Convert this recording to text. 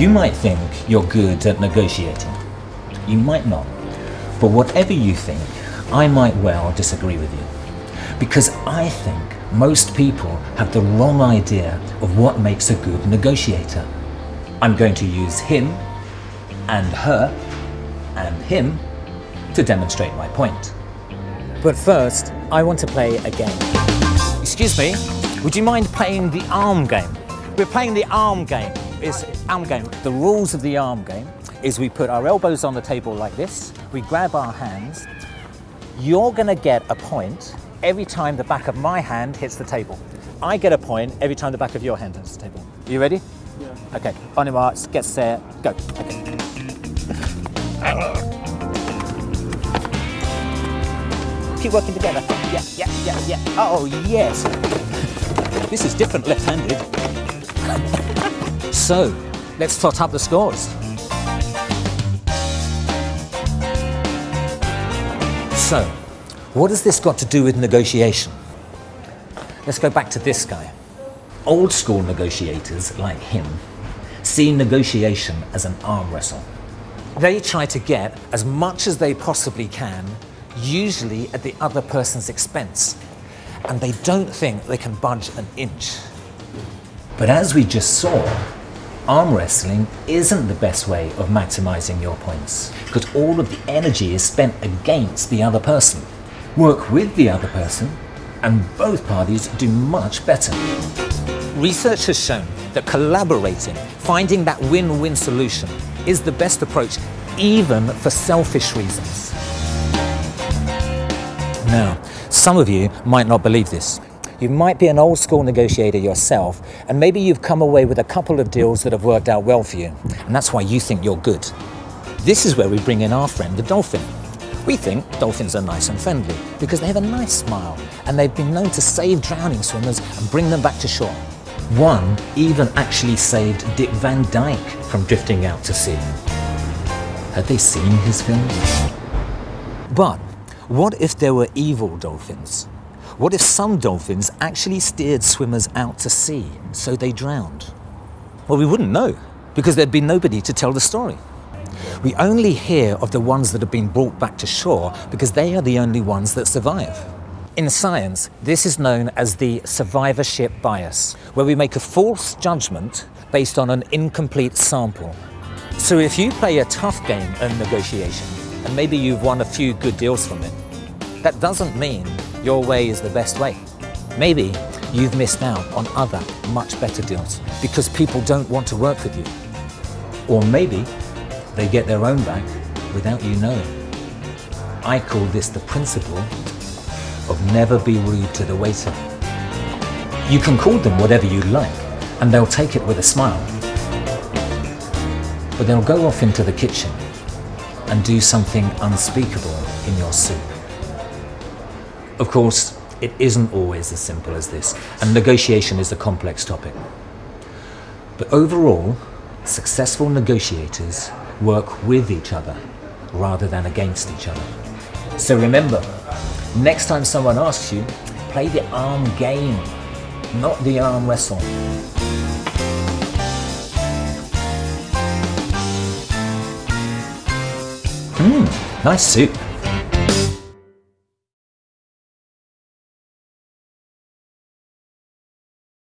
You might think you're good at negotiating. You might not. But whatever you think, I might well disagree with you. Because I think most people have the wrong idea of what makes a good negotiator. I'm going to use him and her and him to demonstrate my point. But first, I want to play a game. Excuse me, would you mind playing the arm game? We're playing the arm game. It's arm game. The rules of the arm game is we put our elbows on the table like this, we grab our hands. You're gonna get a point every time the back of my hand hits the table. I get a point every time the back of your hand hits the table. Are you ready? Yeah. Okay, on your marks, get set, go. Okay. Keep working together. Yeah. Oh, yes. This is different left-handed. So, let's tot up the scores. So, what has this got to do with negotiation? Let's go back to this guy. Old school negotiators, like him, see negotiation as an arm wrestle. They try to get as much as they possibly can, usually at the other person's expense, and they don't think they can budge an inch. But as we just saw, arm wrestling isn't the best way of maximizing your points, because all of the energy is spent against the other person. Work with the other person, and both parties do much better. Research has shown that collaborating, finding that win-win solution, is the best approach, even for selfish reasons. Now, some of you might not believe this. You might be an old school negotiator yourself, and maybe you've come away with a couple of deals that have worked out well for you, and that's why you think you're good. This is where we bring in our friend, the dolphin. We think dolphins are nice and friendly because they have a nice smile, and they've been known to save drowning swimmers and bring them back to shore. One even actually saved Dick Van Dyke from drifting out to sea. Had they seen his films? But what if there were evil dolphins? What if some dolphins actually steered swimmers out to sea so they drowned? Well, we wouldn't know because there'd be nobody to tell the story. We only hear of the ones that have been brought back to shore because they are the only ones that survive. In science, this is known as the survivorship bias, where we make a false judgment based on an incomplete sample. So if you play a tough game of negotiation, and maybe you've won a few good deals from it, that doesn't mean your way is the best way. Maybe you've missed out on other, much better deals because people don't want to work with you. Or maybe they get their own back without you knowing. I call this the principle of never be rude to the waiter. You can call them whatever you like, and they'll take it with a smile. But they'll go off into the kitchen and do something unspeakable in your soup. Of course, it isn't always as simple as this, and negotiation is a complex topic. But overall, successful negotiators work with each other rather than against each other. So remember, next time someone asks you, play the arm game, not the arm wrestle. Nice soup.